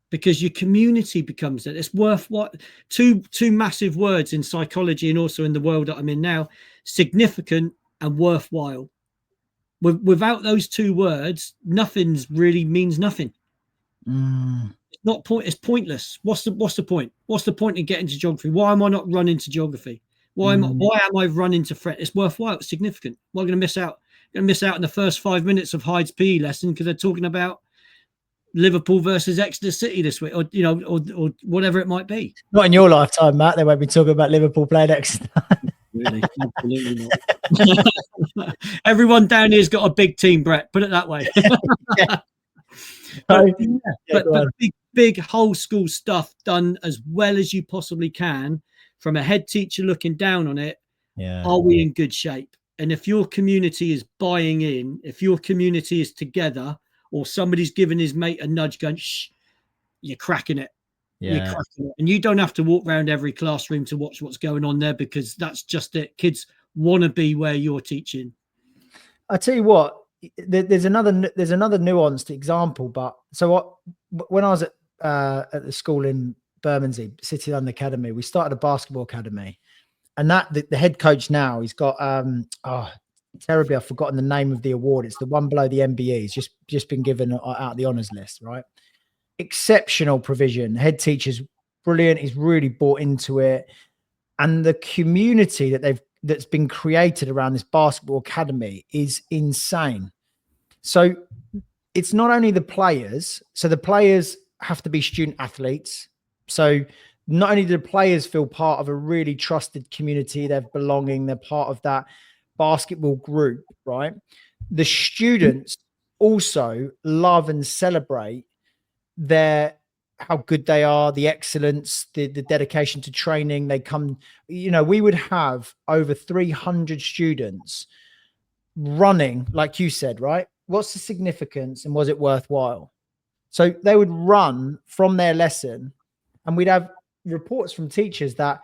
because your community becomes it. It's worth what two massive words in psychology and also in the world that I'm in now: significant and worthwhile. Without those 2 words, nothing's really means nothing. It's pointless. What's the point? What's the point in getting to geography? Why am I not running to geography? Why am I running to Fred? It's worthwhile. It's significant. Why am I going to miss out? I'm going to miss out in the first 5 minutes of Hyde's PE lesson because they're talking about Liverpool versus Exeter City this week, or whatever it might be. Not in your lifetime, Matt. They won't be talking about Liverpool playing Exeter. Really, absolutely not. Everyone down here's got a big team, Brett. Put it that way. But big whole school stuff done as well as you possibly can from a head teacher looking down on it. Yeah. Are we in good shape? And if your community is buying in, if your community is together, or somebody's giving his mate a nudge going, shh, you're cracking it. Yeah. And you don't have to walk around every classroom to watch what's going on there, because that's just it. Kids want to be where you're teaching. I tell you what, there's another nuanced example. But so when I was at the school in Bermondsey, City London Academy, we started a basketball academy, and the head coach now, he's got terribly, I've forgotten the name of the award. It's the one below the MBE. He's just been given out the honours list, right? Exceptional provision. Head teacher's brilliant. He's really bought into it, and the community that's been created around this basketball academy is insane. So it's not only the players. So the players have to be student athletes. So not only do the players feel part of a really trusted community, they're belonging, they're part of that basketball group, right? The students also love and celebrate how good they are, the excellence, the dedication to training. They come, we would have over 300 students running, like you said, right? What's the significance and was it worthwhile? So they would run from their lesson, and we'd have reports from teachers that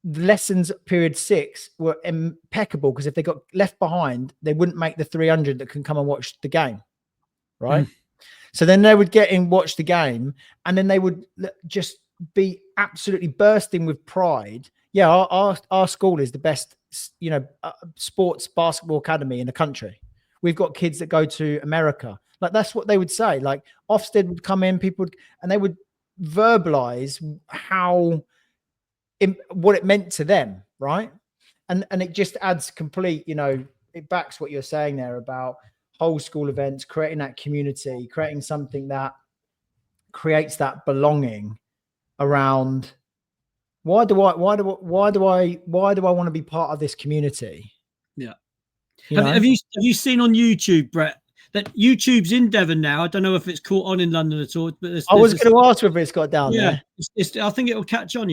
lessons period 6 were impeccable, because if they got left behind, they wouldn't make the 300 that can come and watch the game, right? So then they would get in, watch the game, and then they would just be absolutely bursting with pride. Yeah, our school is the best, sports basketball academy in the country. We've got kids that go to America. Like, that's what they would say. Like, Ofsted would come in, and they would verbalize what it meant to them, right? And it just adds complete, it backs what you're saying there about whole school events, creating that community, creating something that creates that belonging around why do I want to be part of this community? Yeah. Have you seen on YouTube, Brett, that YouTube's in Devon now? I don't know if it's caught on in London at all, but I was going to ask whether it's got down there. I think it will catch on.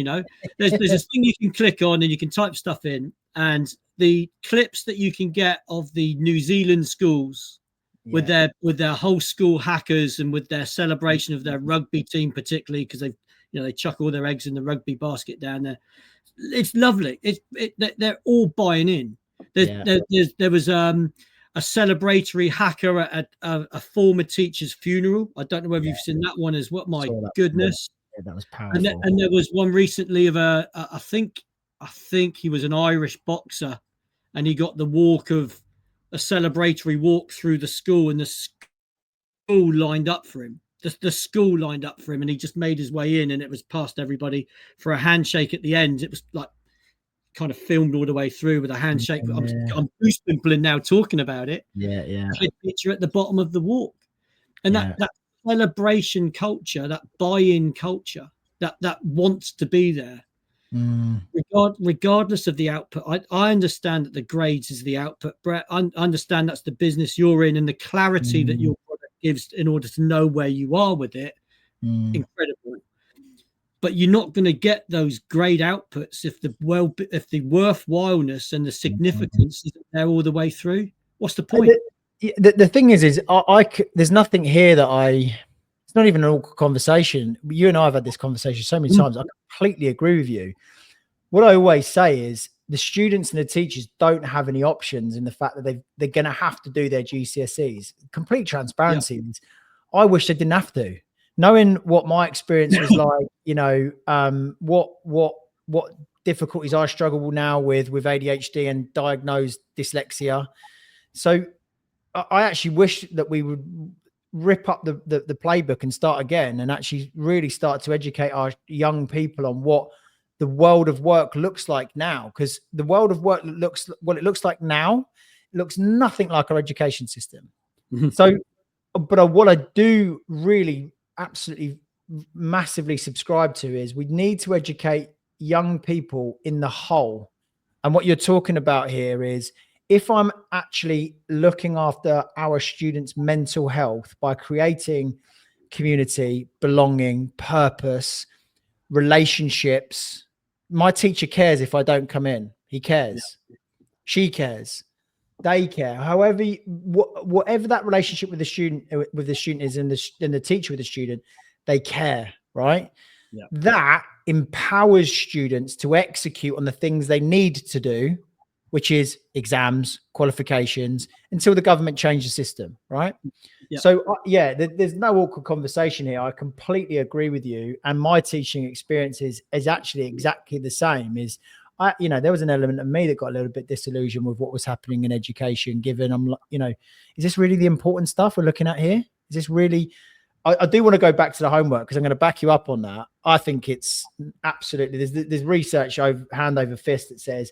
There's this thing you can click on and you can type stuff in, and the clips that you can get of the New Zealand schools with their whole school hackers and with their celebration of their rugby team, particularly because they chuck all their eggs in the rugby basket down there. It's lovely. They're all buying in. There was a celebratory hacker at a former teacher's funeral. I don't know whether you've seen that one as well. My goodness. Yeah, that was powerful. And there was one recently of I think he was an Irish boxer, and he got a celebratory walk through the school, and the school lined up for him. The school lined up for him, and he just made his way in, and it was past everybody for a handshake at the end. It was like kind of filmed all the way through with a handshake. I'm goose-pimpling now talking about it. Yeah. A picture at the bottom of the walk, and that celebration culture, that buy-in culture, that wants to be there, regardless of the output. I understand that the grades is the output, Brett. I understand that's the business you're in, and the clarity that your product gives in order to know where you are with it, incredible. But you're not going to get those great outputs if the worthwhileness and the significance isn't there all the way through. What's the point? The thing is there's nothing here it's not even an awkward conversation. You and I have had this conversation so many times. I completely agree with you. What I always say is the students and the teachers don't have any options in the fact that they're going to have to do their GCSEs. Complete transparency. Yeah. I wish they didn't have to. Knowing what my experience was like, what difficulties I struggle now with ADHD and diagnosed dyslexia. So I actually wish that we would rip up the playbook and start again, and actually really start to educate our young people on what the world of work looks like now. Because the world of work looks like now, it looks nothing like our education system. So, but what I do really absolutely massively subscribe to is we need to educate young people in the whole. And what you're talking about here is, if I'm actually looking after our students' mental health by creating community, belonging, purpose, relationships, my teacher cares if I don't come in. He cares. Yeah. She cares. They care. However, whatever that relationship with the student is, and the teacher with the student, they care, right? Yeah. That empowers students to execute on the things they need to do, which is exams, qualifications, until the government changed the system, right? Yep. So yeah, there's no awkward conversation here. I completely agree with you. And my teaching experience is actually exactly the same. There was an element of me that got a little bit disillusioned with what was happening in education, given is this really the important stuff we're looking at here? Is this really, I do want to go back to the homework because I'm going to back you up on that. I think it's absolutely, there's research hand over fist that says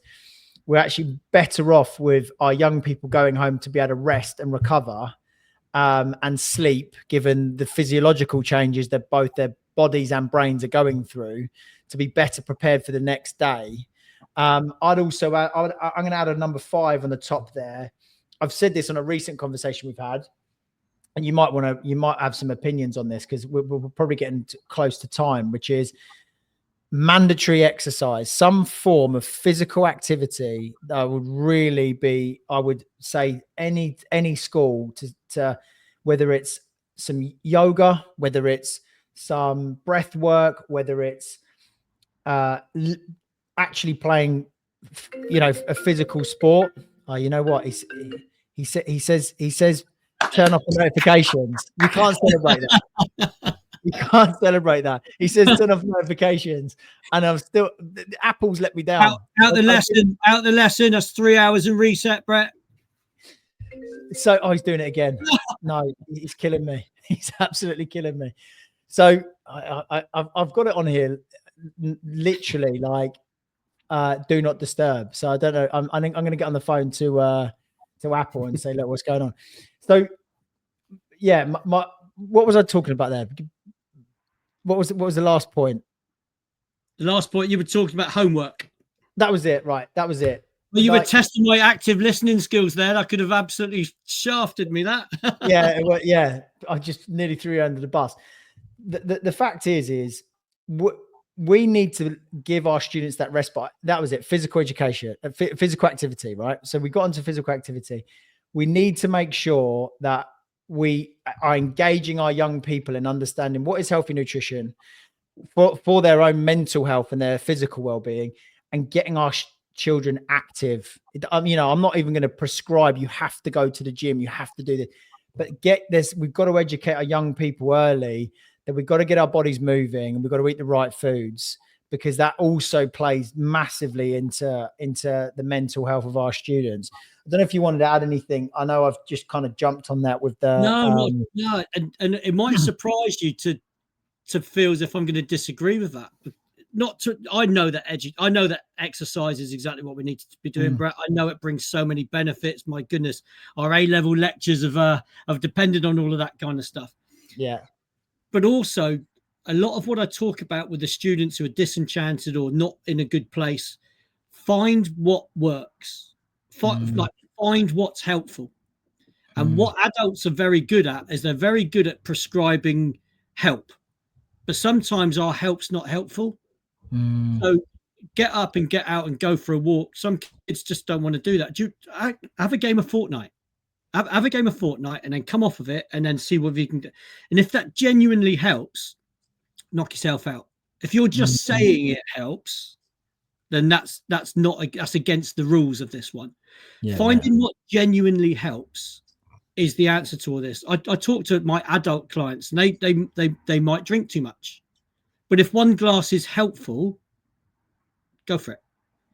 we're actually better off with our young people going home to be able to rest and recover and sleep, given the physiological changes that both their bodies and brains are going through, to be better prepared for the next day. I'm going to add a number 5 on the top there. I've said this on a recent conversation we've had, and you might have some opinions on this because we're probably getting close to time, which is mandatory exercise, some form of physical activity that would really be, I would say, any school to whether it's some yoga, whether it's some breath work, whether it's actually playing, a physical sport. Oh, you know what? He says, turn off the notifications. You can't celebrate that. You can't celebrate that. He says turn off notifications, and I'm still, Apple's let me down. Out the lesson. That's 3 hours in reset, Brett. So he's doing it again. No, he's killing me. He's absolutely killing me. So I've got it on here, literally like do not disturb. So I don't know. I think I'm going to get on the phone to Apple and say, look, what's going on? So yeah, what was I talking about there? What was the last point? The last point, you were talking about homework. That was it, right? That was it. Well, you were testing my active listening skills there. That could have absolutely shafted me, that. yeah. I just nearly threw you under the bus. The fact is we need to give our students that respite. That was it. Physical education, physical activity, right? So we got into physical activity. We need to make sure that we are engaging our young people in understanding what is healthy nutrition for their own mental health and their physical well-being, and getting our children active. I'm not even going to prescribe you have to go to the gym, you have to do this, but get this. We've got to educate our young people early that we've got to get our bodies moving, and we've got to eat the right foods, because that also plays massively into the mental health of our students. I don't know if you wanted to add anything. I know I've just kind of jumped on that with the no, and it might surprise you to feel as if I'm going to disagree with that. I know that exercise is exactly what we need to be doing, Brett. I know it brings so many benefits. My goodness, our A-level lectures have depended on all of that kind of stuff. Yeah, but also a lot of what I talk about with the students who are disenchanted or not in a good place, find what works. Find what's helpful. And what adults are very good at is they're very good at prescribing help, but sometimes our help's not helpful. So get up and get out and go for a walk. Some kids just don't want to do that. Have a game of Fortnite. Have a game of Fortnite and then come off of it and then see what you can do. And if that genuinely helps, knock yourself out. If you're just saying it helps, then that's against the rules of this one. Finding what genuinely helps is the answer to all this. I talk to my adult clients, and they might drink too much, but if one glass is helpful, go for it.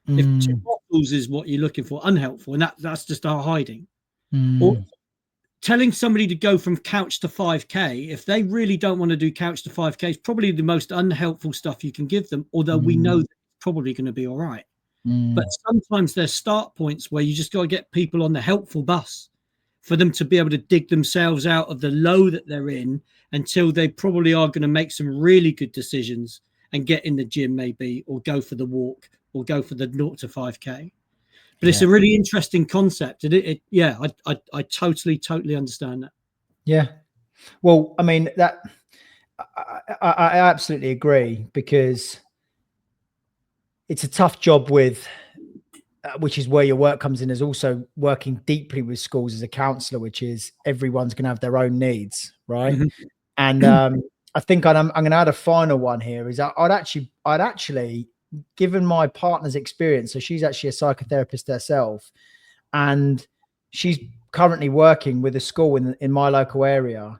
If 2 bottles is what you're looking for, unhelpful, and that's just our hiding. Or telling somebody to go from couch to 5K, if they really don't want to do couch to 5K, is probably the most unhelpful stuff you can give them, although we know that it's probably going to be all right. But sometimes there's start points where you just got to get people on the helpful bus for them to be able to dig themselves out of the low that they're in, until they probably are going to make some really good decisions and get in the gym maybe, or go for the walk, or go for the 0 to 5K. But it's a really interesting concept. I totally understand that. Yeah. Well, I mean, that I absolutely agree, because it's a tough job with, which is where your work comes in, is also working deeply with schools as a counselor, which is everyone's going to have their own needs, right? And I think I'm going to add a final one here. Is I'd actually given my partner's experience, so she's actually a psychotherapist herself, and she's currently working with a school in my local area,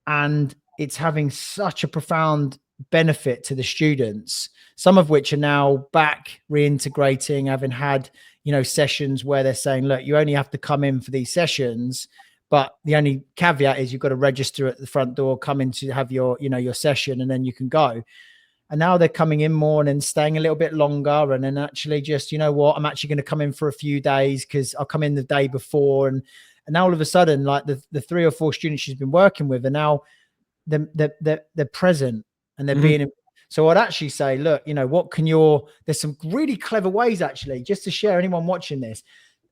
and it's having such a profound benefit to the students, some of which are now back reintegrating, having had, sessions where they're saying, look, you only have to come in for these sessions, but the only caveat is you've got to register at the front door, come in to have your session, and then you can go. And now they're coming in more and then staying a little bit longer, and then actually just, I'm actually going to come in for a few days because I'll come in the day before. And now all of a sudden, like the 3 or 4 students she's been working with are now they're present and they're being. So I'd actually say, look, there's some really clever ways actually, just to share anyone watching this.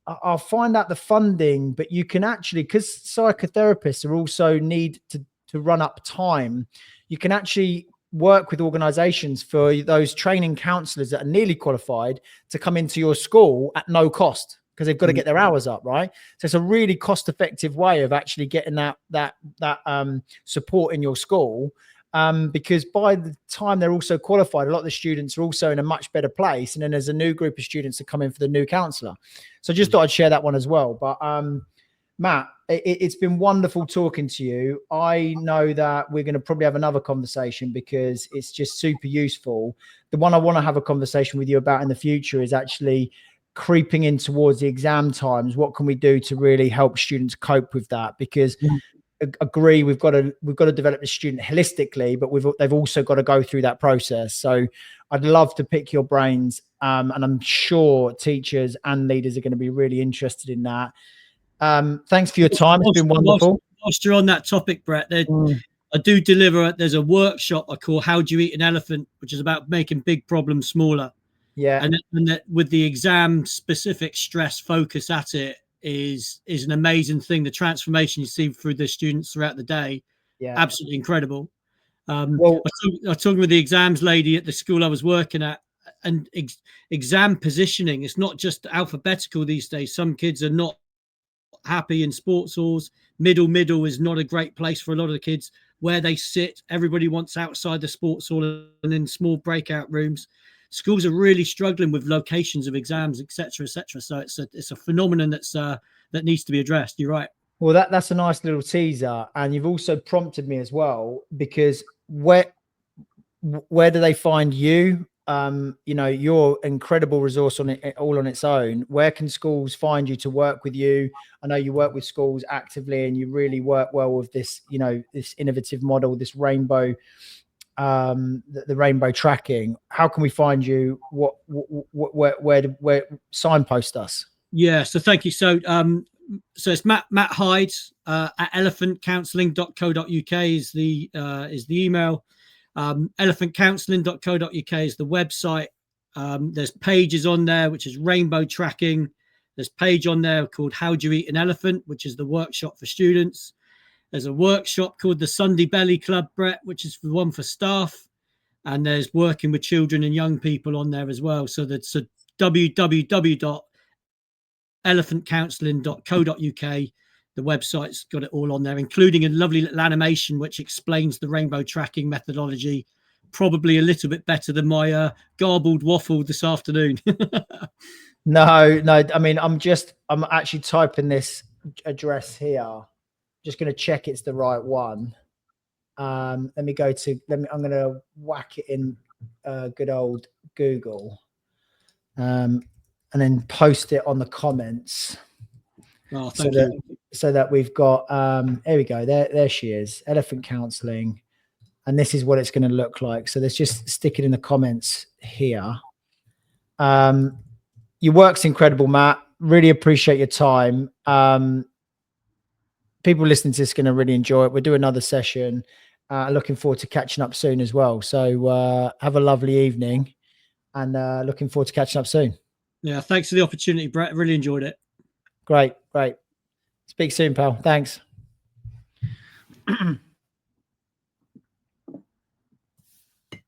I'll find out the funding, but you can actually, because psychotherapists are also need to run up time, you can actually work with organizations for those training counselors that are nearly qualified to come into your school at no cost, because they've got to get their hours up, right? So it's a really cost-effective way of actually getting that support in your school, because by the time they're also qualified, a lot of the students are also in a much better place, and then there's a new group of students that come in for the new counsellor. So I just thought I'd share that one as well. But Matt, it's been wonderful talking to you. I know that we're going to probably have another conversation because it's just super useful. The one I want to have a conversation with you about in the future is actually creeping in towards the exam times. What can we do to really help students cope with that? Because agree, we've got to develop the student holistically, but they've also got to go through that process. So I'd love to pick your brains, and I'm sure teachers and leaders are going to be really interested in that. Thanks for your time. It's been wonderful. Whilst you're on that topic, Brett, I do deliver. There's a workshop I call "How Do You Eat an Elephant," which is about making big problems smaller. Yeah, and that with the exam specific stress focus at it is an amazing thing. The transformation you see through the students throughout the day, absolutely incredible. I was talking with the exams lady at the school I was working at, and exam positioning, it's not just alphabetical these days. Some kids are not happy in sports halls. Middle is not a great place for a lot of the kids. Where they sit, everybody wants outside the sports hall and in small breakout rooms. Schools are really struggling with locations of exams, etc., etc. So it's a phenomenon that needs to be addressed. You're right. Well, that's a nice little teaser, and you've also prompted me as well, because where do they find you? Your incredible resource on it all on its own. Where can schools find you to work with you? I know you work with schools actively, and you really work well with this, this innovative model, this rainbow. The rainbow tracking. How can we find you? Where signpost us? Yeah, so thank you. So it's Matt Hyde at elephantcounselling.co.uk is the email. Elephantcounselling.co.uk is the website. There's pages on there which is rainbow tracking. There's a page on there called "How Do You Eat an Elephant," which is the workshop for students. There's a workshop called the Sunday Belly Club, Brett, which is the one for staff. And there's working with children and young people on there as well. So that's www.elephantcounselling.co.uk. The website's got it all on there, including a lovely little animation which explains the rainbow tracking methodology, probably a little bit better than my garbled waffle this afternoon. No. I mean, I'm actually typing this address here. Just going to check it's the right one. I'm going to whack it in good old Google, and then post it on the comments. Oh, thank you. So that we've got, there we go. There she is, Elephant Counselling. And this is what it's going to look like. So let's just stick it in the comments here. Your work's incredible, Matt. Really appreciate your time. People listening to this are going to really enjoy it. We'll do another session. Looking forward to catching up soon as well. So have a lovely evening, and looking forward to catching up soon. Yeah, thanks for the opportunity, Brett. Really enjoyed it. Great. Speak soon, pal. Thanks.